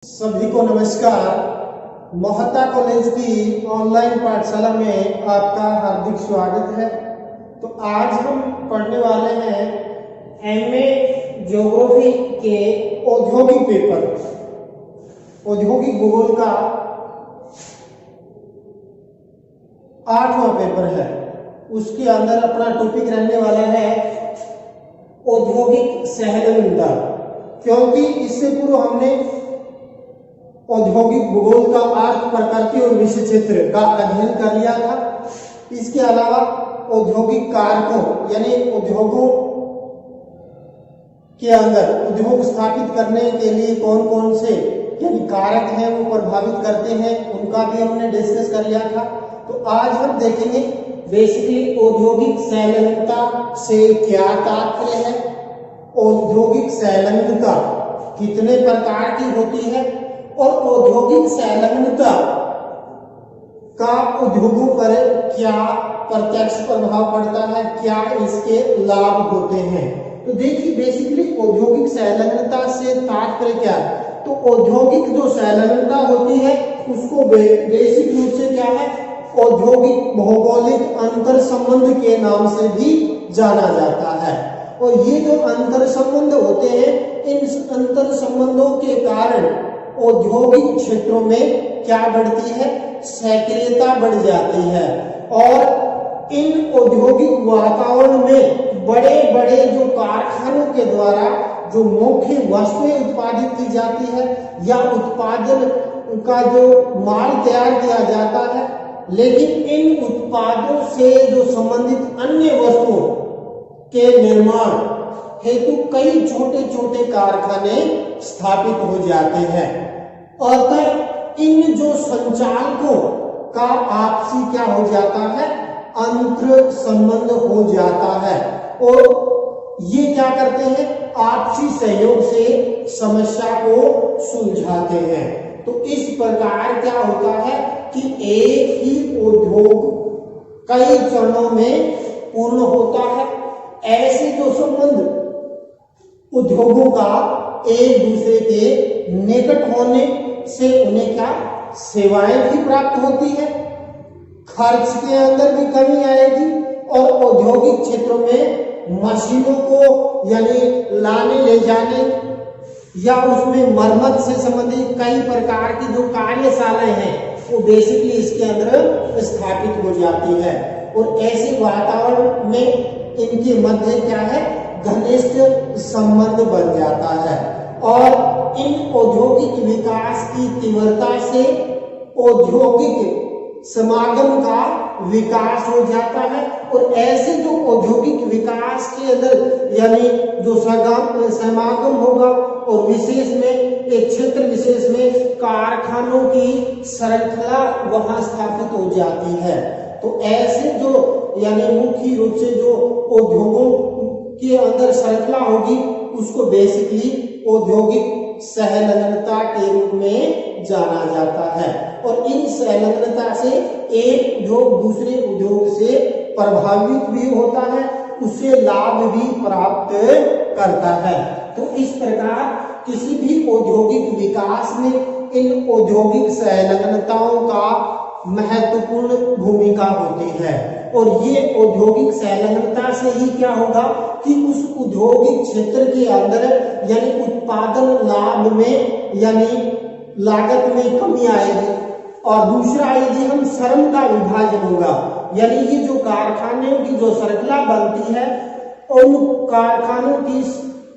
सभी को नमस्कार। मोहता कॉलेज की ऑनलाइन पाठशाला में आपका हार्दिक स्वागत है। तो आज हम पढ़ने वाले हैं एमए ज्योग्राफी के औद्योगिक पेपर, औद्योगिक भूगोल का 8वां पेपर है। उसके अंदर अपना टॉपिक रहने वाला है औद्योगिक संलग्नता, क्योंकि इससे पूर्व हमने औद्योगिक भूगोल का अर्थ, प्रकृति और विषय क्षेत्र का अध्ययन कर लिया था। इसके अलावा औद्योगिक कारकों यानी उद्योगों के अंदर उद्योग स्थापित करने के लिए कौन कौन से यानी कारक हैं वो प्रभावित करते हैं, उनका भी हमने डिस्कस कर लिया था। तो आज हम देखेंगे बेसिकली औद्योगिक संलग्नता से क्या तात्पर्य है, औद्योगिक संलग्नता कितने प्रकार की होती है और औद्योगिक संलग्नता का उद्योगों पर क्या प्रत्यक्ष प्रभाव पड़ता है, क्या इसके लाभ होते हैं। तो देखिए बेसिकली औद्योगिक संलग्नता से तात्पर्य क्या है। तो औद्योगिक जो संलग्नता होती है उसको बेसिक रूप से क्या है, औद्योगिक भौगोलिक अंतर संबंध के नाम से भी जाना जाता है। और ये जो अंतर संबंध होते हैं, इन अंतर संबंधों के कारण औद्योगिक क्षेत्रों में क्या बढ़ती है, सक्रियता बढ़ जाती है। और इन औद्योगिक वातावरण में बड़े बड़े जो कारखानों के द्वारा जो मुख्य वस्तुएं उत्पादित की जाती है या उत्पादन का जो माल तैयार किया जाता है, लेकिन इन उत्पादों से जो संबंधित अन्य वस्तुओं के निर्माण हेतु कई छोटे छोटे कारखाने स्थापित हो जाते हैं। अतः इन जो संचालकों का आपसी क्या हो जाता है, अंतर संबंध हो जाता है और ये क्या करते हैं, आपसी सहयोग से समस्या को सुलझाते हैं। तो इस प्रकार क्या होता है कि एक ही उद्योग कई चरणों में पूर्ण होता है। ऐसे जो संबंध उद्योगों का एक दूसरे के निकट होने से उन्हें क्या सेवाएं भी प्राप्त होती है, खर्च के अंदर भी कमी आएगी और औद्योगिक क्षेत्रों में मशीनों को यानी लाने ले जाने या उसमें मरम्मत से संबंधित कई प्रकार की जो कार्यशालाएं हैं वो बेसिकली इसके अंदर स्थापित हो जाती है। और ऐसे वातावरण में इनके मध्य क्या है, घनिष्ठ संबंध बन जाता है। और इन औद्योगिक विकास की तीव्रता से औद्योगिक समागम का विकास हो जाता है। और ऐसे जो औद्योगिक विकास के अंदर यानी जो समागम होगा और विशेष में एक क्षेत्र विशेष में कारखानों की श्रृंखला वहां स्थापित हो जाती है। तो ऐसे जो यानी मुख्य रूप से जो उद्योगों के अंदर श्रृंखला होगी उसको बेसिकली औद्योगिक संलग्नता के रूप में जाना जाता है। और इन संलग्नता से एक उद्योग दूसरे उद्योग से प्रभावित भी होता है, उससे लाभ भी प्राप्त करता है। तो इस प्रकार किसी भी औद्योगिक विकास में इन औद्योगिक संलग्नताओं का महत्वपूर्ण भूमिका होती है। और ये औद्योगिक संलग्नता से ही क्या होगा कि उस औद्योगिक क्षेत्र के अंदर यानी उत्पादन लाभ में यानी लागत में कमी आएगी। और दूसरा यदि हम श्रम का विभाजन होगा, यानी ये जो कारखानों की जो श्रृंखला बनती है उन कारखानों की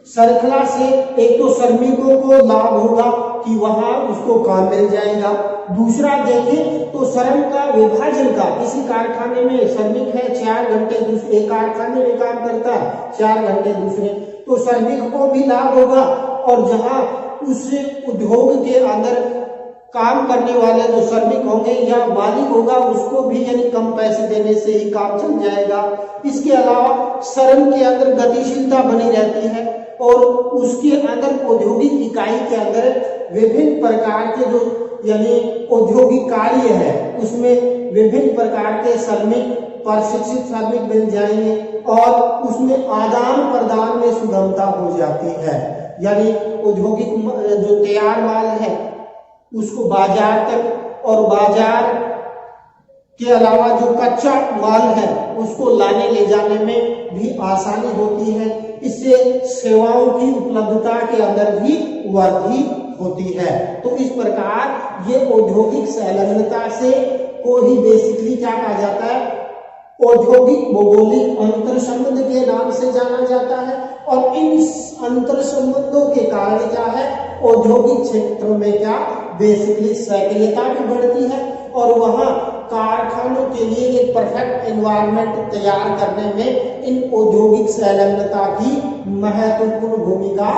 श्रृंखला से एक तो श्रमिकों को लाभ होगा कि वहां उसको काम मिल जाएगा। दूसरा देखें तो श्रम का विभाजन का, किसी कारखाने में श्रमिक है 4 घंटे, दूसरे कारखाने में काम करता है 4 घंटे दूसरे, तो श्रमिक को भी लाभ होगा। और जहां उस उद्योग के अंदर काम करने वाले जो श्रमिक होंगे या मालिक होगा उसको भी यानी कम पैसे देने से ही काम चल जाएगा। इसके अलावा श्रम के अंदर गतिशीलता बनी रहती है और उसके अंदर औद्योगिक इकाई के अंदर विभिन्न प्रकार के जो यानी औद्योगिक कार्य है उसमें विभिन्न प्रकार के श्रमिक, प्रशिक्षित श्रमिक मिल जाएंगे और उसमें आदान प्रदान में सुगमता हो जाती है। यानी औद्योगिक जो तैयार माल है उसको बाजार तक और बाजार के अलावा जो कच्चा माल है उसको लाने ले जाने में भी आसानी होती है। इससे सेवाओं की उपलब्धता के अंदर भी वृद्धि होती है। तो इस प्रकार ये औद्योगिक संलग्नता से को ही बेसिकली क्या कहा जाता है, औद्योगिक भौगोलिक अंतर संबंध के नाम से जाना जाता है। और इन अंतर संबंधों के कारण क्या है, औद्योगिक क्षेत्रों में क्या बेसिकली सक्रियता भी बढ़ती है और वहां कारखानों के लिए एक परफेक्ट एनवायरनमेंट तैयार करने में इन औद्योगिक संलग्नता की महत्वपूर्ण भूमिका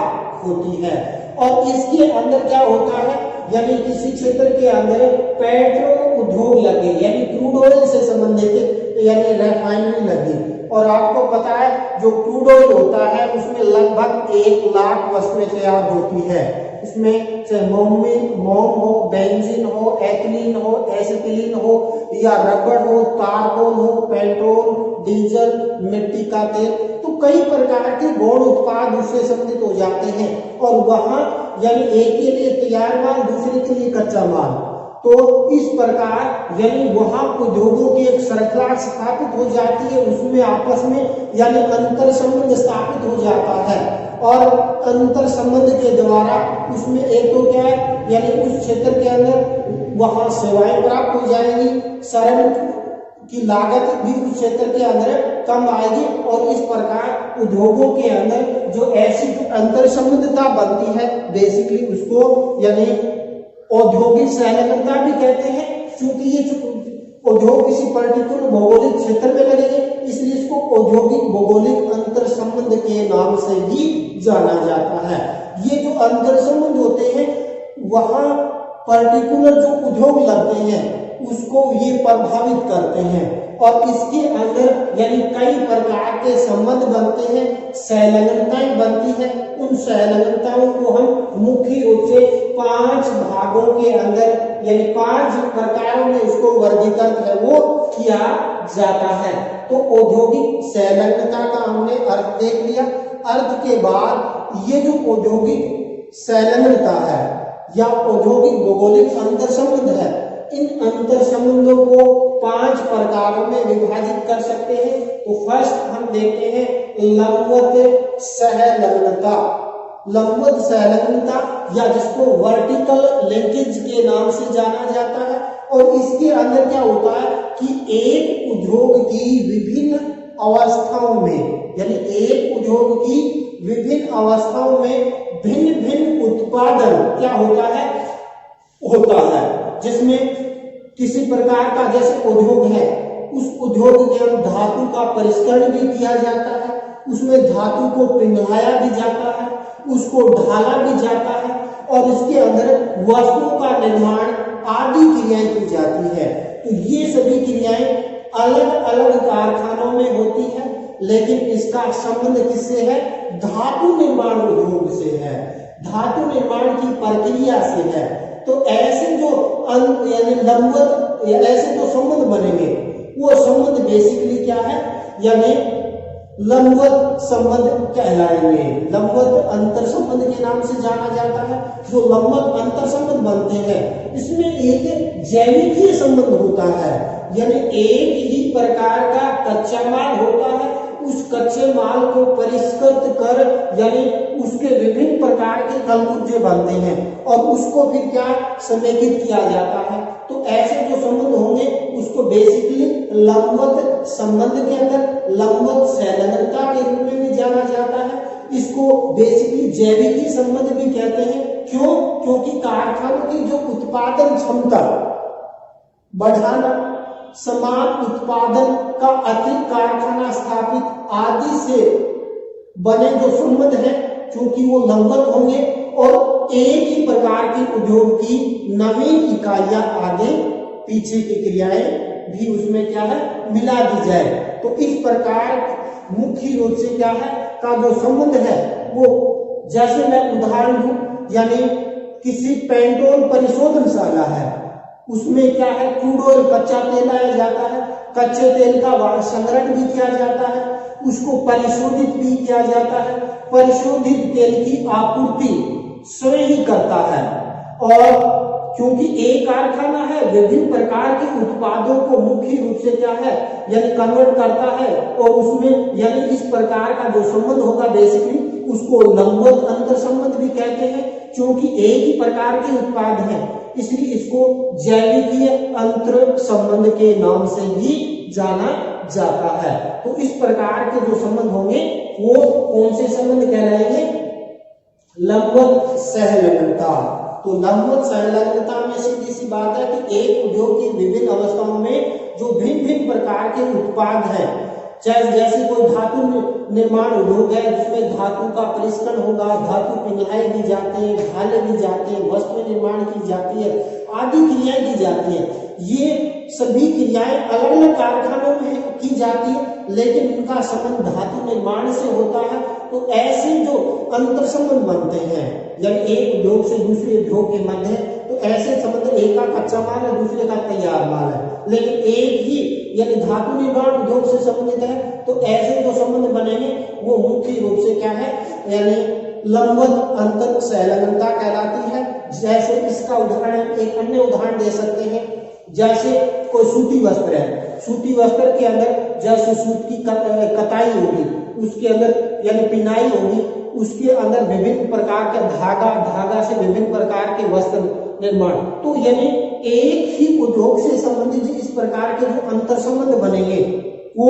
होती है। और इसके अंदर क्या होता है, यानी किसी क्षेत्र के अंदर पेट्रो उद्योग लगे, यानी क्रूड ऑयल से संबंधित यानी रिफाइनरी लगी। और आपको पता है जो क्रूड ऑयल होता है उसमें लगभग 1 लाख वस्तुएं तैयार होती है। इसमें चाहे मोम हो, बेंजीन हो, एथिलीन हो, एसिटिलीन हो या रबड़ हो, तारकोल हो, पेट्रोल, डीजल, मिट्टी का तेल, तो कई प्रकार के गौण उत्पाद उससे संबंधित हो जाते हैं। और वहां यानी एक के लिए तैयार माल, दूसरे के लिए कच्चा माल। तो इस प्रकार यानी वहां उद्योगों की एक श्रृंखला स्थापित हो जाती है, उसमें आपस में यानी अंतर संबंध स्थापित हो जाता है। और अंतर संबंध के द्वारा उसमें एक तो क्या है, यानी उस क्षेत्र के अंदर वहां सेवाएं प्राप्त हो जाएंगी, श्रम की लागत भी उस क्षेत्र के अंदर कम आएगी। और इस प्रकार उद्योगों के अंदर जो ऐसी अंतर संबंधता बनती है बेसिकली उसको यानी औद्योगिक संलग्नता भी कहते हैं। क्योंकि ये उद्योग किसी पर्टिकुलर भौगोलिक क्षेत्र में लगेंगे, इसलिए इसको औद्योगिक भौगोलिक अंतर संबंध के नाम से भी जाना जाता है। ये जो अंतर संबंध होते हैं वहां पर्टिकुलर जो उद्योग लगते हैं उसको ये प्रभावित करते हैं। और इसके अंदर यानी कई प्रकार के संबंध बनते हैं, संलग्नताएं बनती है। उन संलग्नताओं को हम मुख्य रूप से 5 भागों के अंदर यानी 5 प्रकारों में उसको वर्गीकृत है वो किया जाता है। तो औद्योगिक संलग्नता का हमने अर्थ देख लिया। अर्थ के बाद ये जो औद्योगिक संलग्नता है या औद्योगिक भौगोलिक अंतर संबंध है, इन अंतर संबंधों को 5 प्रकारों में विभाजित कर सकते हैं। तो फर्स्ट हम देखते हैं लंबवत संलग्नता। लंबवत संलग्नता या जिसको वर्टिकल लिंकेज के नाम से जाना जाता है। और इसके अंदर क्या होता है कि एक उद्योग की विभिन्न अवस्थाओं में यानी एक उद्योग की विभिन्न अवस्थाओं में भिन्न भिन्न उत्पादन क्या होता है जिसमें किसी प्रकार का जैसे उद्योग है, उस उद्योग के अंदर धातु का परिष्करण भी किया जाता है, उसमें धातु को पिघलाया भी जाता है, उसको ढाला भी जाता है और इसके अंदर वस्तुओं का निर्माण आदि क्रियाएं की जाती है। तो ये सभी क्रियाएं अलग अलग कारखानों में होती है, लेकिन इसका संबंध किससे है, धातु निर्माण उद्योग से है, धातु निर्माण की प्रक्रिया से है। तो ऐसे जो यानी लंबवत ऐसे जो संबंध बनेंगे वो संबंध बेसिकली क्या है, यानी लंबवत संबंध कहलाएंगे। लंबवत अंतर संबंध के नाम से जाना जाता है। जो लंबवत अंतर संबंध बनते हैं इसमें एक जैविकीय संबंध होता है, यानी एक ही प्रकार का कच्चा माल होता है, उस कच्चे माल को परिष्कृत कर यानी उसके विभिन्न प्रकार के कलपुर्जे बनते हैं और उसको फिर क्या समेकित किया जाता है। तो ऐसे जो संबंध होंगे उसको बेसिकली लंबवत संबंध के अंदर लंबवत संलग्नता के रूप में भी जाना जाता है। इसको बेसिकली जैविकीय संबंध भी कहते हैं। क्यों? क्योंकि कारखानों की जो उत्पादन क्षमता बढ़ाना, समान उत्पादन का अतिरिक्त कारखाना स्थापित आदि से बने जो संबंध है, क्योंकि वो लंबवत होंगे और एक ही प्रकार के उद्योग की नवीन इकाइयां आगे पीछे की क्रियाएं भी उसमें क्या है मिला दी जाए। तो इस प्रकार मुख्य रूप से क्या है का जो संबंध है वो, जैसे मैं उदाहरण दूं, यानी किसी पेट्रोल परिशोधनशाला है, उसमें क्या है क्रूड ऑयल कच्चा तेल लाया जाता है, कच्चे तेल का संग्रहण भी किया जाता है, उसको परिशोधित भी किया जाता है। परिशोधित तेल की आपूर्ति स्वयं ही करता है और क्योंकि एक कारखाना है, विभिन्न प्रकार के उत्पादों को मुख्य रूप से क्या है यानी कन्वर्ट करता है, और उसमें यानी इस प्रकार का जो संबंध होगा बेसिकली उसको लंबवत अंतर संबंध भी कहते हैं। क्योंकि एक ही प्रकार के उत्पाद हैं इसलिए इसको जैविकीय अंतर संबंध के नाम से भी जाना जाता है। तो इस प्रकार के जो संबंध होंगे वो कौन से संबंध कहलाएंगे? लंबवत सहलंबता। तो लंबवत सहलंबता में सीधी सी बात है कि एक उद्योग की विभिन्न अवस्थाओं में जो भिन्न भिन्न प्रकार के उत्पाद हैं, चाहे जैसे कोई धातु निर्माण उद्योग है जिसमें धातु का परिष्करण होगा, धातु पिघलाई दी जाती है, ढाले दी जाती है, वस्त्र निर्माण की जाती है, आदि क्रियाएं की जाती है। ये सभी क्रियाएं अलग अलग कारखानों में की जाती है लेकिन उनका संबंध धातु निर्माण से होता है। तो ऐसे जो अंतर संबंध बनते हैं यानी एक उद्योग से दूसरे उद्योग के मध्य, तो ऐसे संबंध एक का कच्चा माल है दूसरे का तैयार माल है लेकिन एक ही यानी धातु निर्माण उद्योग से संबंधित है, तो ऐसे जो संबंध बनेंगे वो मुख्य रूप से क्या है यानी लंबवत अंतर सहलंबता कहलाती है। जैसे इसका उदाहरण एक अन्य उदाहरण दे सकते हैं, जैसे कोई सूती वस्त्र है, सूती वस्त्र के अंदर जैसे सूत की कताई होगी, उसके अंदर यानी पिनाई होगी, उसके अंदर विभिन्न प्रकार के धागा से विभिन्न प्रकार के वस्त्र निर्माण, तो यानी एक ही उद्योग से संबंधित इस प्रकार के जो अंतर संबंध बनेंगे वो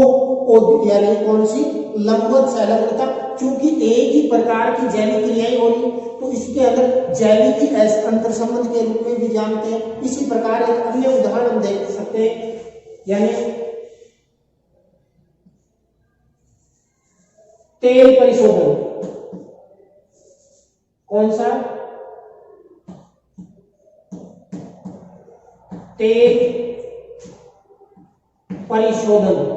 यानी कौन सी लंबवत सहलंबता। क्योंकि एक ही प्रकार की जैविक क्रियाएं होगी तो इसके अंदर जैविक ही अंतर संबंध के रूप में भी जानते हैं। इसी प्रकार एक अन्य उदाहरण हम देख सकते हैं यानी तेल परिशोधन। कौन सा? तेल परिशोधन।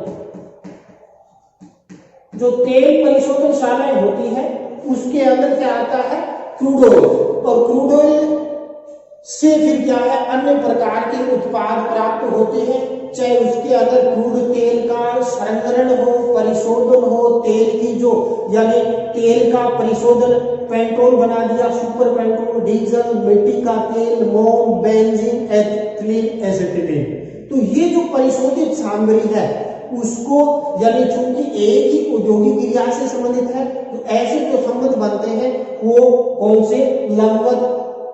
जो तेल परिशोधनशालाएं होती है उसके अंदर क्या आता है? क्रूड ऑयल, और क्रूड ऑयल से फिर क्या है अन्य प्रकार के उत्पाद प्राप्त होते हैं, चाहे उसके अंदर क्रूड तेल का संग्रहण हो, परिशोधन हो, तेल की जो यानी तेल का परिशोधन, पेट्रोल बना दिया, सुपर पेट्रोल, डीजल, मिट्टी का तेल, मोम, बेंजीन, एथिलीन, एसीटिलीन। तो ये जो परिशोधित सामग्री है उसको यानी चूंकि एक ही औद्योगिक क्रिया से संबंधित है तो ऐसे जो संबंध बनते हैं वो कौन से लंबवत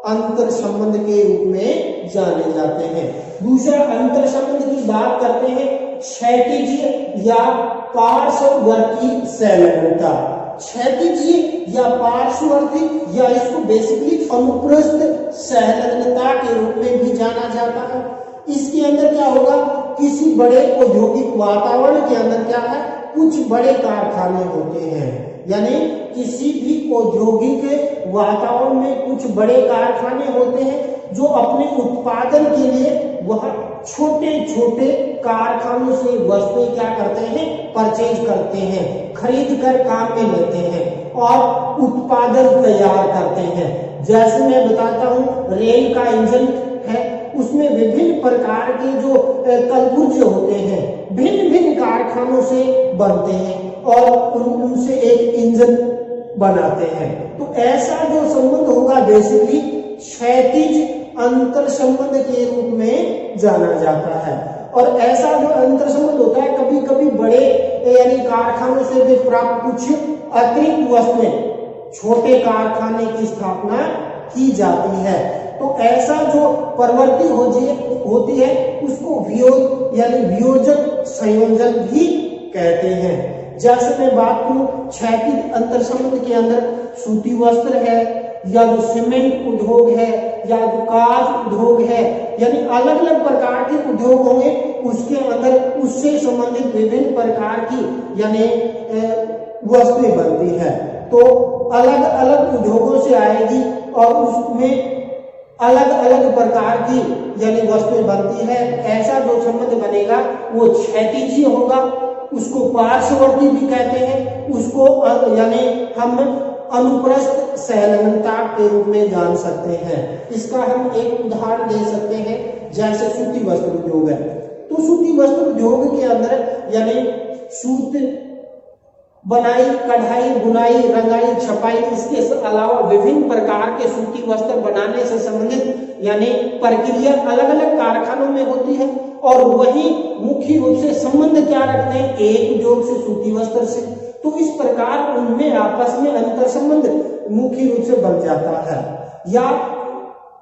अंतर संबंध के रूप में जाने जाते हैं। दूसरा अंतर संबंध की बात करते हैं क्षैतिज या पार्श्ववर्ती सहलंबता। क्षैतिज या पार्श्ववर्ती या इसको बेसिकली अनुप्रस्थ सहलंबता के रूप में भी जाना जाता है। इसके अंदर क्या होगा? किसी बड़े औद्योगिक वातावरण के अंदर क्या है कुछ बड़े कारखाने होते हैं, यानी किसी भी औद्योगिक वातावरण में कुछ बड़े कारखाने होते हैं जो अपने उत्पादन के लिए वह छोटे छोटे कारखानों से वस्तुएं क्या करते हैं परचेज करते हैं, खरीद कर काम में लेते हैं और उत्पादन तैयार करते हैं। जैसे मैं बताता हूं रेल का इंजन है उसमें विभिन्न प्रकार के जो कलपुर्जे होते हैं भिन्न भिन्न कारखानों से बनते हैं और उनसे एक इंजन बनाते हैं। तो ऐसा जो संबंध होगा बेसिकली क्षैतिज अंतर संबंध के रूप में जाना जाता है। और ऐसा जो अंतर संबंध होता है कभी कभी बड़े यानी कारखानों से भी प्राप्त कुछ अतिरिक्त वस्तुएं छोटे कारखाने की स्थापना की जाती है। तो ऐसा जो प्रवृत्ति होती है उसको वियोग यानी वियोजक संयोजन भी कहते हैं। जैसे मैं बात करूं क्षैतिज अंतर संबंध के अंदर सूती वस्त्र है या जो सीमेंट उद्योग है या जो कांच उद्योग है यानी अलग अलग प्रकार के उद्योग होंगे उसके अंदर उससे संबंधित विभिन्न प्रकार की यानी वस्तुएं बनती है। तो अलग अलग उद्योगों से आएगी और उसमें अलग अलग प्रकार की यानी वस्तुएं बनती है। ऐसा जो संबंध बनेगा वो क्षैतिज होगा, उसको पार्श्ववर्ती भी कहते हैं, उसको यानी हम अनुप्रस्थ सहलंबता के रूप में जान सकते हैं। इसका हम एक उदाहरण दे सकते हैं जैसे सूती वस्त्र उद्योग है। तो सूती वस्त्र उद्योग के अंदर यानी सूत बनाई, कढ़ाई, बुनाई, रंगाई, छपाई, इसके अलावा विभिन्न प्रकार के सूती वस्त्र बनाने से संबंधित यानी प्रक्रिया अलग अलग कारखानों में होती है। और वही मुख्य रूप से संबंध क्या रखते हैं, एक उद्योग से, सूती वस्त्र से। तो इस प्रकार उनमें आपस में अंतर संबंध मुख्य रूप से बन जाता है। या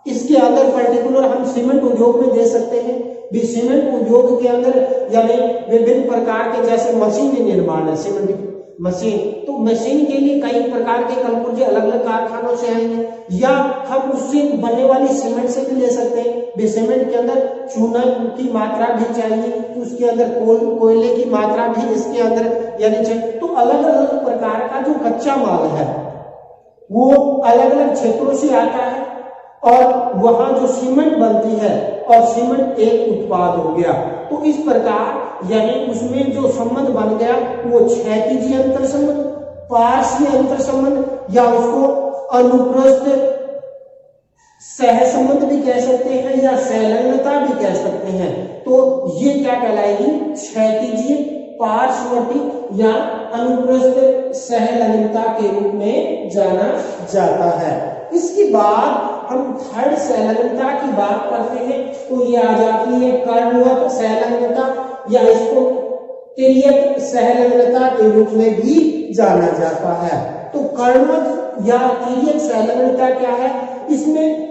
इसके अंदर पर्टिकुलर हम सीमेंट उद्योग में दे सकते हैं भी। सीमेंट उद्योग के अंदर यानी विभिन्न प्रकार के जैसे मशीन निर्माण है, सीमेंट मशीन, तो मशीन के लिए कई प्रकार के कलपुर्जे अलग अलग कारखानों से आएंगे। या हम उससे बनने वाली सीमेंट से भी ले सकते हैं भी। सीमेंट के अंदर चूना की मात्रा भी चाहिए, तो उसके अंदर कोयले की मात्रा भी इसके अंदर यानी चाहिए। तो अलग अलग प्रकार का जो कच्चा माल है वो अलग अलग क्षेत्रों से आता है और वहां जो सीमेंट बनती है और सीमेंट एक उत्पाद हो गया। तो इस प्रकार यानी उसमें जो संबंध बन गया वो क्षैतिजीय अंतर संबंध, पार्श्वीय अंतर संबंध या उसको अनुप्रस्थ सह संबंध भी कह सकते हैं या संलग्नता भी कह सकते हैं। तो ये क्या कहलाएगी, क्षैतिजीय, पार्श्ववर्ती या अनुप्रस्थ सहलग्नता के रूप में जाना जाता है। इसके बाद हम थर्ड संलग्नता की बात करते हैं तो ये आ जाती है कर्णवत संलग्नता या इसको तिर्यक संलग्नता के रूप में भी जाना जाता है। तो कर्णवत या तिर्यक संलग्नता क्या है, इसमें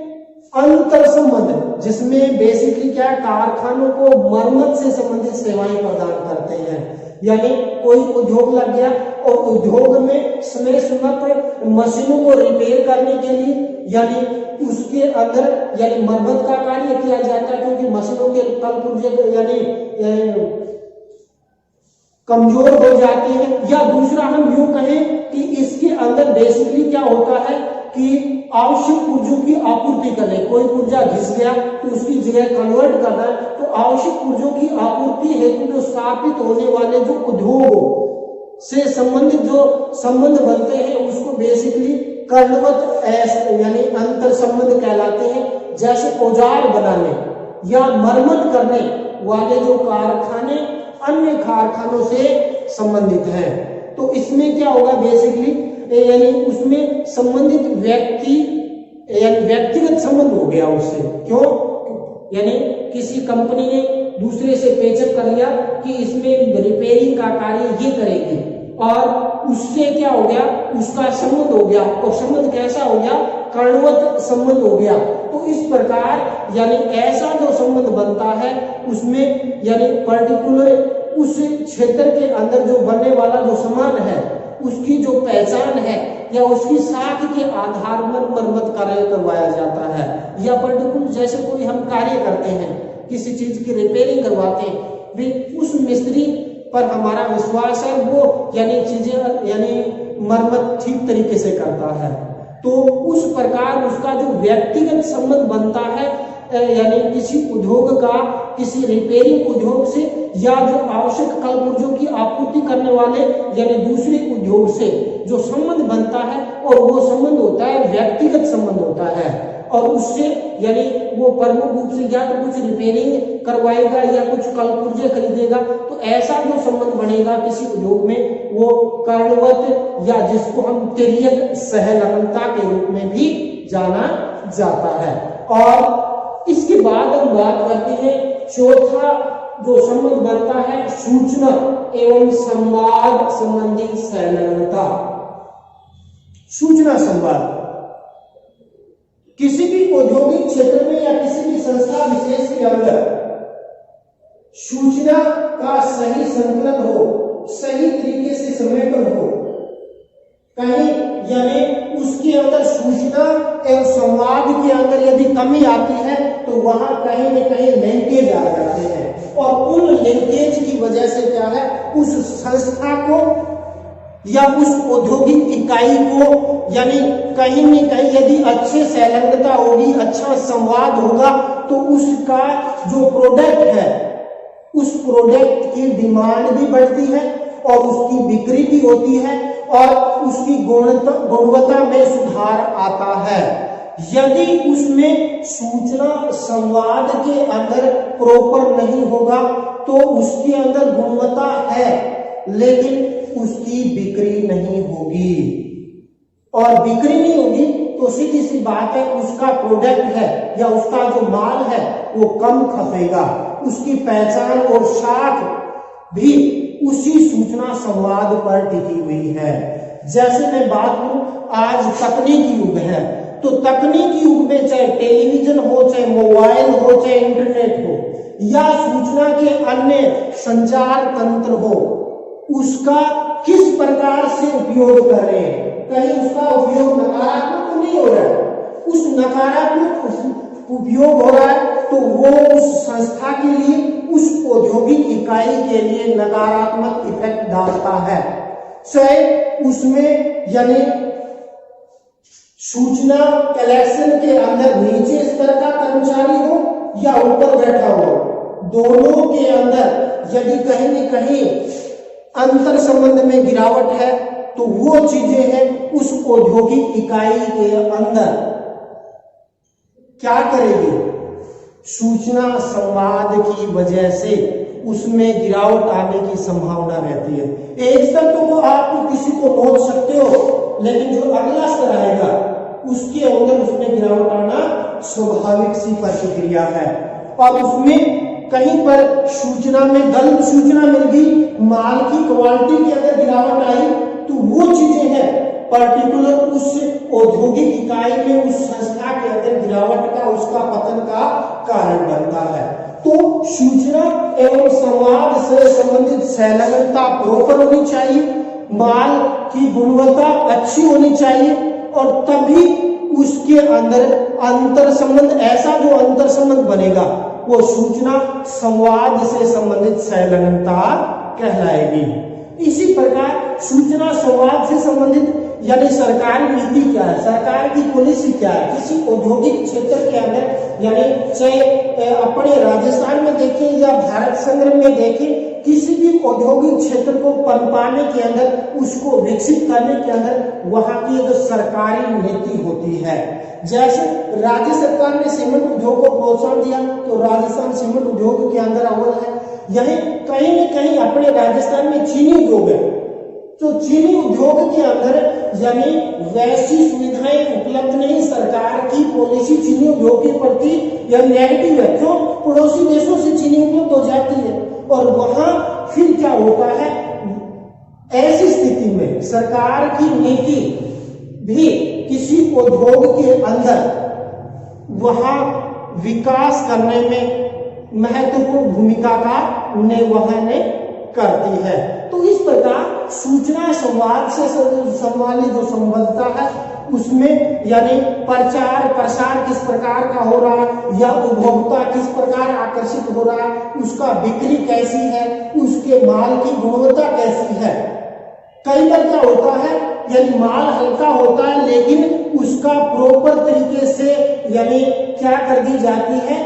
अंतर संबंध जिसमें बेसिकली क्या है, कारखानों को मरम्मत से संबंधित सेवाएं प्रदान करते हैं। यानी कोई उद्योग लग गया और उद्योग में समय समय पर मशीनों को रिपेयर करने के लिए यानी उसके अंदर यानी मरम्मत का कार्य किया जाता है, क्योंकि मशीनों के कलपुर्जे यानी कमजोर हो जाते हैं। या दूसरा हम यूं कहें कि इसके अंदर बेसिकली क्या होता है कि आवश्यक पुर्जों की आपूर्ति करें। कोई पुर्जा घिस गया तो उसकी जगह कन्वर्ट करना है, तो आवश्यक पुर्जों की आपूर्ति हेतु जो स्थापित होने वाले जो उद्योग से संबंधित जो संबंध बनते हैं उसको बेसिकली कर्णवत यानी अंतर संबंध कहलाते हैं। जैसे औजार बनाने या मरम्मत करने वाले जो कारखाने अन्य कारखानों से संबंधित हैं, तो इसमें क्या होगा बेसिकली यानी उसमें संबंधित व्यक्ति यानी व्यक्तिगत संबंध हो गया उससे। क्यों, यानी किसी कंपनी ने दूसरे से पेचअप कर लिया कि इसमें रिपेयरिंग का कार्य ये करेगी और उससे क्या हो गया, उसका संबंध हो गया। और संबंध कैसा हो गया, कर्णवत संबंध हो गया। तो इस प्रकार यानी ऐसा जो संबंध बनता है उसमें यानी पर्टिकुलर उस क्षेत्र के अंदर जो बनने वाला जो सामान है उसकी जो पहचान है या उसकी साख के आधार पर मरम्मत कार्य करवाया जाता है। या पर्टिकुलर जैसे कोई हम कार्य करते हैं, किसी चीज की रिपेयरिंग करवाते हैं, भी उस मिस्त्री पर हमारा विश्वास है वो यानी चीजें यानी मरम्मत ठीक तरीके से करता है। तो उस प्रकार उसका जो व्यक्तिगत संबंध बनता है यानी किसी उद्योग का किसी रिपेयरिंग उद्योग से या जो आवश्यक कलपुर्जों की आपूर्ति करने वाले यानी दूसरे उद्योग से जो संबंध बनता है और वो संबंध होता है व्यक्तिगत संबंध होता है। और उससे यानी वो प्रमुख रूप से या तो कुछ रिपेयरिंग करवाएगा या कुछ कलपुर्जे खरीदेगा, तो ऐसा जो संबंध बनेगा किसी उद्योग में वो कर्णवत या जिसको हम तिर्यक सहलग्नता के रूप में भी जाना जाता है। और इसके बाद हम बात करते हैं चौथा जो संबंध बनता है सूचना एवं संवाद संबंधी संलग्नता। सूचना संवाद किसी भी औद्योगिक क्षेत्र में या किसी भी संस्था विशेष के अंदर सूचना का सही संकलन हो, सही तरीके से समेटन हो, कहीं यानी उसके अंदर सूचना एवं संवाद के अंदर यदि कमी आती है तो वहां कहीं न कहीं लिंकेज आ जाते हैं। और उन लिंकेज की वजह से क्या है, उस संस्था को या उस औद्योगिक इकाई को यानी कहीं न कहीं यदि अच्छे संलग्नता होगी, अच्छा संवाद होगा, तो उसका जो प्रोडक्ट है उस प्रोडक्ट की डिमांड भी बढ़ती है और उसकी बिक्री भी होती है और उसकी गुणवत्ता में सुधार आता है। यदि उसमें सूचना संवाद के अंदर प्रॉपर नहीं होगा तो उसके अंदर गुणवत्ता है लेकिन उसकी बिक्री नहीं होगी, और बिक्री नहीं होगी तो सीधी सी बात है उसका प्रोडक्ट है या उसका जो माल है वो कम खपेगा, उसकी पहचान और साख भी उसी सूचना संवाद पर टिकी हुई है। जैसे मैं बात करूं, आज तकनीकी युग है, तो तकनीकी युग में चाहे टेलीविजन हो, चाहे मोबाइल हो, चाहे इंटरनेट हो, या सूचना के अन्य संचार तंत्र हो, उसका किस प्रकार से उपयोग कर रहे हैं। कहीं उसका उपयोग नकारात्मक तो नहीं हो रहा है, उस नकारात्मक उपयोग हो रहा है तो वो उस संस्था के लिए, उस औद्योगिक इकाई के लिए नकारात्मक इफेक्ट डालता है। चाहे उसमें यानी सूचना कलेक्शन के अंदर नीचे स्तर का कर्मचारी हो या ऊपर बैठा हो, दोनों के अंदर यदि कहीं न कहीं अंतर संबंध में गिरावट है तो वो चीजें हैं उस औद्योगिक इकाई के अंदर क्या करेगी, सूचना संवाद की वजह से उसमें गिरावट आने की संभावना रहती है। एक स्तर तो आप किसी को नोच सकते हो, लेकिन जो अगला स्तर आएगा उसके अंदर उसमें गिरावट आना स्वाभाविक सी प्रतिक्रिया है। और उसमें कहीं पर सूचना में गलत सूचना मिल गई, माल की क्वालिटी के अंदर गिरावट आई, तो वो चीजें हैं पर्टिकुलर उस औद्योगिक इकाई में, उस संस्था के अंदर गिरावट का, उसका पतन का कारण बनता है। तो सूचना एवं संवाद से संबंधित संलग्नता प्रॉपर होनी चाहिए, माल की गुणवत्ता अच्छी होनी चाहिए, और तभी उसके अंदर अंतर संबंध, ऐसा जो अंतर संबंध बनेगा वो सूचना संवाद से संबंधित संलग्नता कहलाएगी। इसी प्रकार सूचना संवाद से संबंधित यानी सरकारी नीति क्या है, सरकार की पॉलिसी क्या है, किसी औद्योगिक क्षेत्र के अंदर, यानी चाहे अपने राजस्थान में देखें या भारत संग्रह में देखें, किसी भी औद्योगिक क्षेत्र को पनपाने के अंदर, उसको विकसित करने के अंदर वहां की एक सरकारी नीति होती है। जैसे राज्य सरकार ने सीमेंट उद्योग को प्रोत्साहन दिया तो राजस्थान सीमेंट उद्योग के अंदर अव्वल है। यही कहीं न कहीं अपने राजस्थान में चीनी उद्योग है, तो चीनी उद्योग के अंदर यानी वैसी सुविधाएं उपलब्ध नहीं, सरकार की पॉलिसी चीनी उद्योग के प्रति यह नेगेटिव है। क्यों? पड़ोसी देशों से चीनी उपलब्ध हो जाती है, और वहां फिर क्या होता है, ऐसी स्थिति में सरकार की नीति भी किसी उद्योग के अंदर वहां विकास करने में महत्वपूर्ण भूमिका का निर्वहन करती है। तो इस प्रकार सूचना संवाद से संबंधित जो संबद्धता है उसमें यानी प्रचार प्रसार किस प्रकार का हो रहा है, या उपभोक्ता किस प्रकार आकर्षित हो रहा है, उसका बिक्री कैसी है, उसके माल की गुणवत्ता कैसी है। कई बार क्या होता है, यानी माल हल्का होता है लेकिन उसका प्रॉपर तरीके से यानी क्या कर दी जाती है,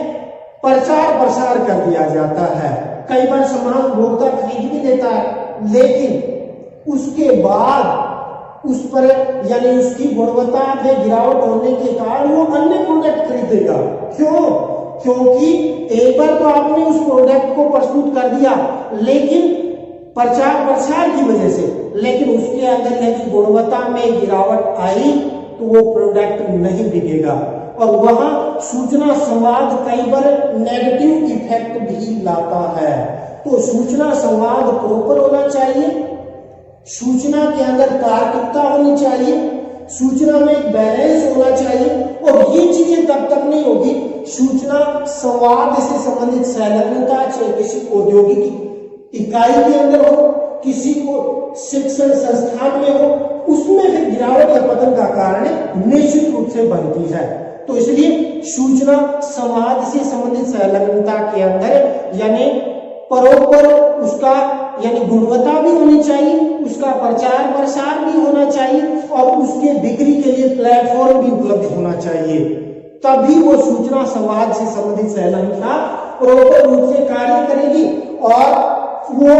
प्रचार प्रसार कर दिया जाता है। कई बार सामान उपभोक्ता खरीद भी लेता है, लेकिन उसके बाद उस पर यानी उसकी गुणवत्ता में गिरावट होने के कारण वो अन्य प्रोडक्ट खरीदेगा। क्यों? क्योंकि एक बार तो आपने उस प्रोडक्ट को प्रस्तुत कर दिया, लेकिन प्रचार प्रसार की वजह से, लेकिन उसके अंदर यदि गुणवत्ता में गिरावट आई तो वो प्रोडक्ट नहीं बिकेगा। और वहां सूचना संवाद कई बार नेगेटिव इफेक्ट भी लाता है। तो सूचना संवाद प्रॉपर होना चाहिए, सूचना के अंदर तार्किकता होनी चाहिए, सूचना में एक बैलेंस होना चाहिए, और ये चीजें तब तक नहीं होगी सूचना संवाद से संबंधित संलग्नता चाहे किसी औद्योगिक इकाई के अंदर हो, किसी को शिक्षण संस्थान में हो, उसमें भी गिरावट या पतन का कारण निश्चित रूप से बनती है। तो इसलिए सूचना संवाद से संबंधित संलग्नता के अंदर यानी प्रॉपर उसका यानी गुणवत्ता भी होनी चाहिए, उसका प्रचार प्रसार भी होना चाहिए, और उसके बिक्री के लिए प्लेटफॉर्म भी उपलब्ध होना चाहिए। तभी वो सूचना संवाद से संबंधित संलग्नता प्रॉपर रूप से कार्य करेगी और वो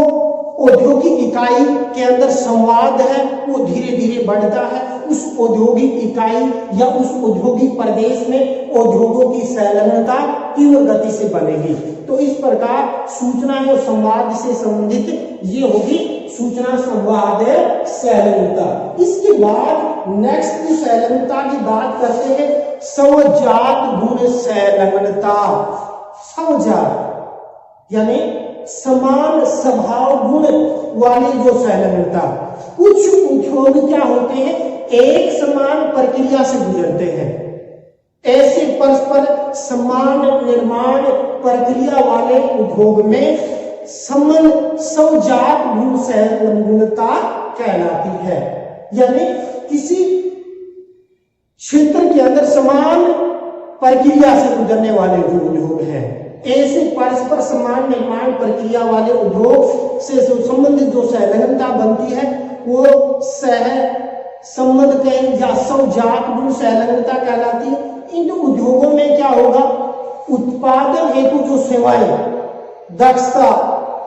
औद्योगिक इकाई के अंदर संवाद है वो धीरे धीरे बढ़ता है। उस औद्योगिक इकाई या उस औद्योगिक प्रदेश में उद्योगों की संलग्नता तीव्र गति से बढ़ेगी। तो इस प्रकार सूचना और संवाद से संबंधित ये होगी सूचना संवाद संलग्नता। इसके बाद नेक्स्ट संलग्नता की बात करते हैं, स्वजात गुण संलग्नता। स्वजात यानी समान स्वभाव गुण वाली जो संलग्नता। कुछ उद्योग क्या होते हैं, एक समान प्रक्रिया से गुजरते हैं। ऐसे परस्पर समान निर्माण प्रक्रिया वाले उद्योग में स्वजात गुण संलग्नता कहलाती है। यानी किसी क्षेत्र के अंदर समान प्रक्रिया से गुजरने वाले जो उद्योग हैं, ऐसे परस्पर समान निर्माण प्रक्रिया वाले उद्योग से संबंधित जो संलग्नता बनती है वो सह संबंध या स्वजात गुण संलग्नता कहलाती है। इन उद्योगों में क्या होगा, उत्पादन हेतु जो सेवाएं दक्षता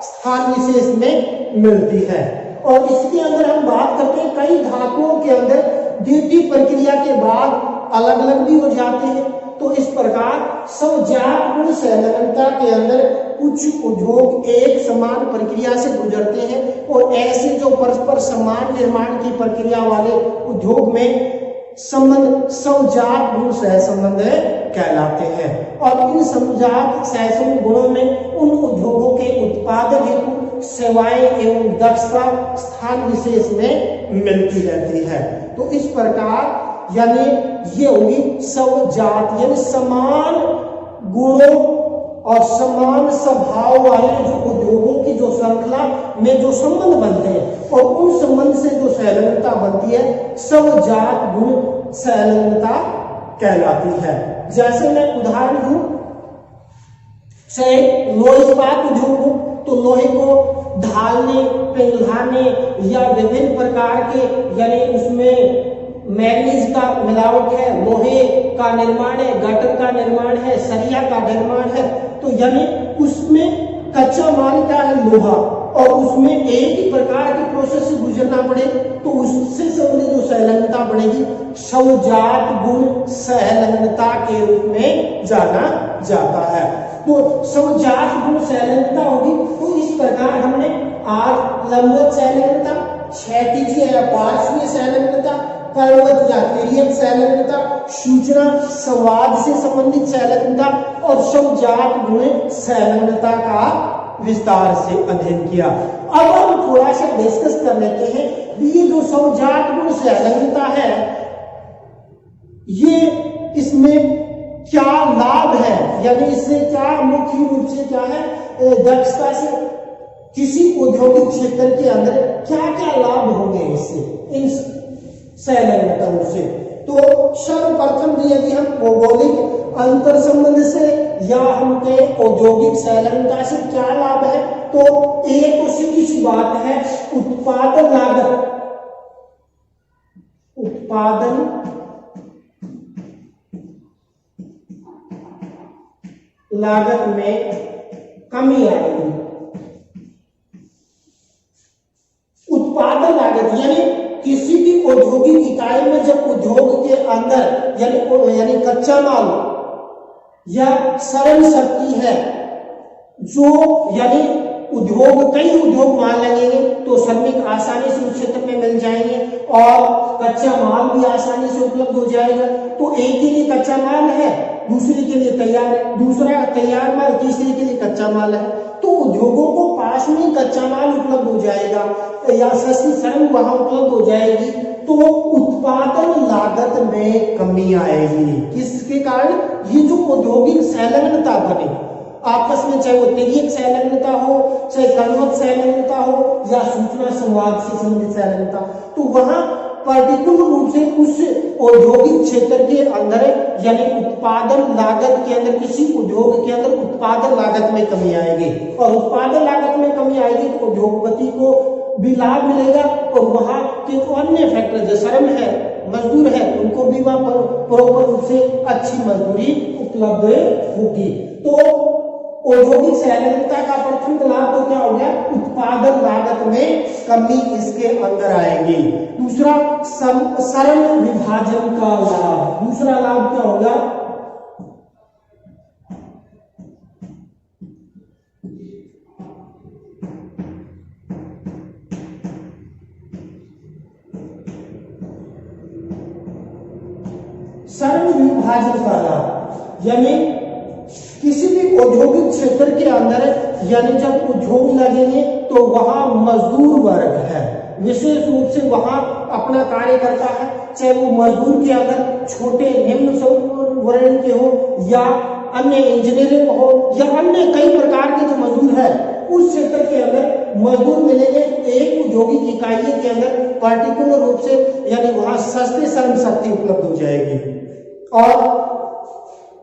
स्थान विशेष में मिलती है। और इसके अंदर हम बात करते हैं, कई धातुओं के अंदर द्वितीय प्रक्रिया के बाद अलग अलग भी हो जाते हैं। तो इस प्रकार स्वजात गुण संलग्नता के अंदर कुछ उद्योग एक समान प्रक्रिया से गुजरते हैं और ऐसे जो परस्पर समान निर्माण की प्रक्रिया वाले उद्योग में संबंध स्वजात गुण सहसंबंध कहलाते हैं। और इन स्वजात सहसंबंध गुणों में उन उद्योगों के उत्पादन हेतु सेवाएं एवं दक्षता स्थान विशेष में मिलती रहती है। तो इस प्रकार यानी ये होगी स्वजात यानी समान गुणों और समान स्वभाव वाले जो उद्योगों की जो श्रृंखला में जो संबंध बनते हैं और उन संबंध से जो संलग्नता बनती है स्वजात गुण संलग्नता कहलाती है। जैसे मैं उदाहरण दूं, से लोह इस्पात उद्योग हो तो लोहे को ढालने पिघलाने या विभिन्न प्रकार के यानी उसमें मैग्नीज का मिलावट है, लोहे का निर्माण है, गटर का निर्माण है, सरिया का निर्माण है। तो यानी उसमें कच्चा माल क्या है, लोहा, और उसमें एक ही प्रकार के प्रोसेस से गुजरना पड़े तो उससे संबंधित जो संलग्नता बढ़ेगी स्वजात गुण संलग्नता के रूप में जाना जाता है। तो स्वजात गुण संलग्नता होगी। तो इस प्रकार हमने आज लंबवत संलग्नता, क्षैतिज या पार्श्वीय संलग्नता, कर्मवत या तिर्यक संलग्नता, सूचना संवाद से संबंधित संलग्नता और स्वजात गुण संलग्नता का विस्तार से अध्ययन किया। अब हम थोड़ा सा डिस्कस कर लेते हैं ये जो स्वजात गुण संलग्नता है ये इसमें क्या लाभ है, यानी इससे क्या मुख्य रूप से क्या है, दक्षता से किसी औद्योगिक क्षेत्र के अंदर क्या क्या लाभ होंगे इससे, इन संलग्नताओं से। तो सर्वप्रथम यदि हम भौगोलिक अंतर संबंध से या हमके औद्योगिक संलग्नता से क्या लाभ है, तो एक तो सीधी सी बात है उत्पादन लागत, उत्पादन लागत में कमी आएगी। उत्पादन लागत यानी किसी भी औद्योगिक इकाई में जब उद्योग के अंदर यानी कच्चा माल या श्रम शक्ति है जो यानी उद्योग कई उद्योग माल लगेंगे तो श्रमिक आसानी से उस क्षेत्र में मिल जाएंगे और कच्चा माल भी आसानी से उपलब्ध हो जाएगा। तो एक के लिए कच्चा माल है, दूसरे के लिए तैयार है, दूसरा तैयार माल, तीसरे के लिए कच्चा माल है। तो उद्योगों को पास में कच्चा माल उपलब्ध हो जाएगा या सस्ती श्रम वहां उपलब्ध हो जाएगी तो उत्पादन लागत में कमी आएगी। किसके कारण, ये जो औद्योगिक संलग्नता बने आपस में, चाहे वो तिर्यक संलग्नता हो, चाहे कर्मवत संलग्नता हो या सूचना संवाद से संबंधित संलग्नता, तो वहां पर्टिकुलर रूप से उस औद्योगिक क्षेत्र के अंदर यानी उत्पादन लागत के अंदर, किसी उद्योग के अंदर उत्पादन लागत में कमी आएगी और उत्पादन लागत में कमी आएगी तो उद्योगपति को भी लाभ मिलेगा और वहां के अन्य फैक्टर जो श्रम है, मजदूर है, उनको भी वहां प्रॉपर रूप से अच्छी मजदूरी उपलब्ध होगी। तो औद्योगिक संलग्नता का प्रथम लाभ तो क्या हो गया, उत्पादन लागत में कमी इसके अंदर आएगी। दूसरा सरल विभाजन का लाभ, दूसरा लाभ क्या होगा, सरल विभाजन का लाभ, यानी किसी भी औद्योगिक क्षेत्र के अंदर यानी जब उद्योग लगेंगे तो वहां मजदूर वर्ग है, विशेष रूप से वहां अपना कार्य करता है, चाहे वो मजदूर के अंदर छोटे निम्न वर्ण के हो या अन्य इंजीनियरिंग हो या अन्य कई प्रकार के जो मजदूर है, उस क्षेत्र के अंदर मजदूर मिलेंगे। एक औद्योगिक इकाई के अंदर पार्टिकुलर रूप से यानी वहां सस्ते श्रम शक्ति उपलब्ध हो जाएगी। और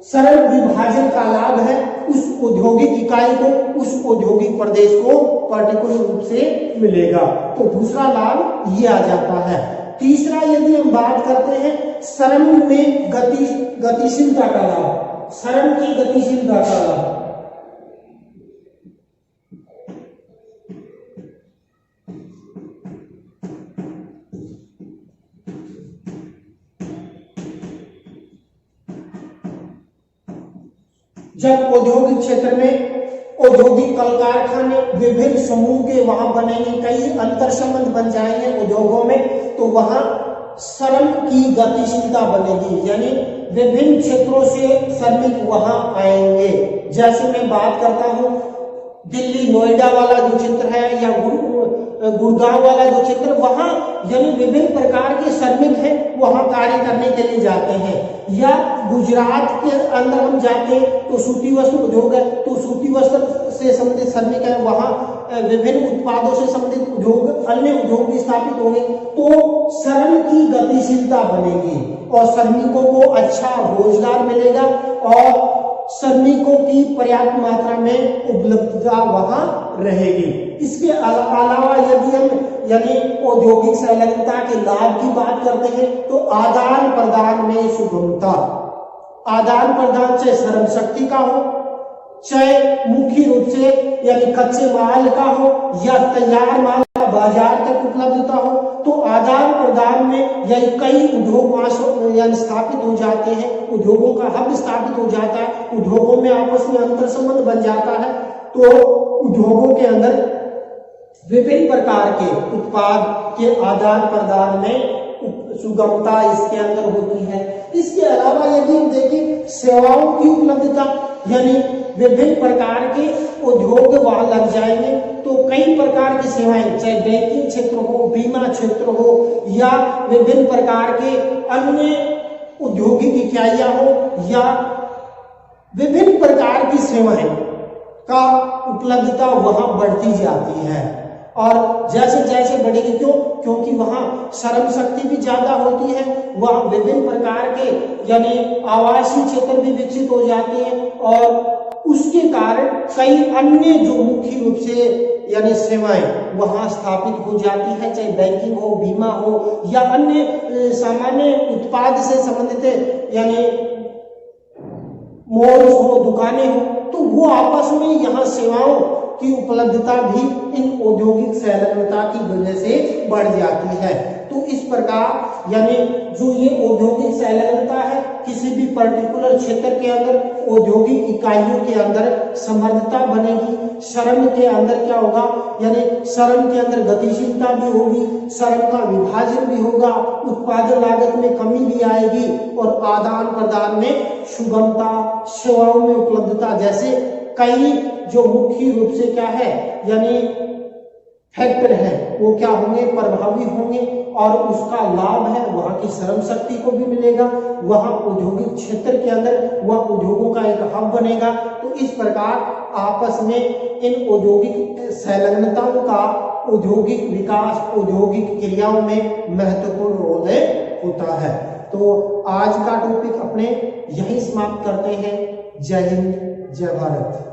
सरल विभाजन का लाभ है उस औद्योगिक इकाई को, उस औद्योगिक प्रदेश को पार्टिकुलर रूप से मिलेगा। तो दूसरा लाभ ये आ जाता है। तीसरा यदि हम बात करते हैं श्रम में गतिशीलता का लाभ, श्रम की गतिशीलता का लाभ, जब औद्योगिक क्षेत्र में औद्योगिक कल कारखाने विभिन्न समूह के वहां बनेंगे, कई अंतर संबंध बन जाएंगे उद्योगों में, तो वहां श्रम की गतिशीलता बनेगी, यानी विभिन्न क्षेत्रों से श्रमिक वहां आएंगे। जैसे मैं बात करता हूं दिल्ली नोएडा वाला जो क्षेत्र है या गुड़गांव वाला जो क्षेत्र, वहां यानी विभिन्न प्रकार के श्रमिक हैं वहां कार्य करने के लिए जाते हैं। या गुजरात के अंदर हम जाते हैं तो सूती वस्त्र उद्योग है, तो सूती वस्त्र से संबंधित श्रमिक है, वहां विभिन्न उत्पादों से संबंधित उद्योग, अन्य उद्योग भी स्थापित होंगे। तो श्रम की गतिशीलता बनेगी और श्रमिकों को अच्छा रोजगार मिलेगा और श्रमिकों की पर्याप्त मात्रा में उपलब्धता वहां रहेगी। इसके अलावा यदि हम यानी औद्योगिक संलग्नता के लाभ की बात करते हैं तो आदान प्रदान में सुगमता, आदान प्रदान चाहे श्रम शक्ति का हो, चाहे मुख्य रूप से यानी कच्चे माल का हो या तैयार माल का बाजार तक उपलब्धता हो, तो आदान प्रदान में यानी कई उद्योग यानी स्थापित हो जाते हैं, उद्योगों का हब स्थापित हो जाता है, उद्योगों में आपस में अंतर संबंध बन जाता है। तो उद्योगों के अंदर विभिन्न प्रकार के उत्पाद के आदान प्रदान में सुगमता इसके अंदर होती है। इसके अलावा यदि हम देखें सेवाओं की उपलब्धता, यानी विभिन्न प्रकार के उद्योग वहां लग जाएंगे तो कई प्रकार की सेवाएं, चाहे बैंकिंग क्षेत्र हो, बीमा क्षेत्र हो या विभिन्न प्रकार के अन्य औद्योगिक इकाइयां हो या विभिन्न प्रकार की सेवाएं का उपलब्धता वहां बढ़ती जाती है। और जैसे जैसे बढ़ेगी, क्योंकि वहां श्रम शक्ति भी ज्यादा होती है, वहां विभिन्न प्रकार के यानी आवासीय क्षेत्र भी विकसित हो जाते हैं और उसके कारण कई अन्य जो मुख्य रूप से यानी सेवाएं वहां स्थापित हो जाती है, चाहे बैंकिंग हो, बीमा हो या अन्य सामान्य उत्पाद से संबंधित यानी मॉल्स हो, दुकानें हो, तो वो आपस में यहाँ सेवाओं की उपलब्धता भी इन औद्योगिक संलग्नता की वजह से बढ़ जाती है। तो इस प्रकार यानी जो ये औद्योगिक संलग्नता है, किसी भी पर्टिकुलर क्षेत्र के अंदर औद्योगिक इकाइयों के अंदर समर्थता बनेगी, श्रम के अंदर क्या होगा, यानी श्रम के अंदर गतिशीलता भी होगी, श्रम का विभाजन भी होगा, उत्पादन लागत में कमी भी आएगी और आदान प्रदान में सुगमता, सेवाओं में उपलब्धता जैसे कई जो मुख्य रूप से क्या है यानी फैक्टर है वो क्या होंगे, प्रभावी होंगे और उसका लाभ है वहां की श्रम शक्ति को भी मिलेगा, वहां औद्योगिक क्षेत्र के अंदर वह उद्योगों का एक हब बनेगा। तो इस प्रकार आपस में इन औद्योगिक संलग्नताओं का औद्योगिक विकास, औद्योगिक क्रियाओं में महत्वपूर्ण रोल होता है। तो आज का टॉपिक अपने यही समाप्त करते हैं। जय हिंद, जय भारत।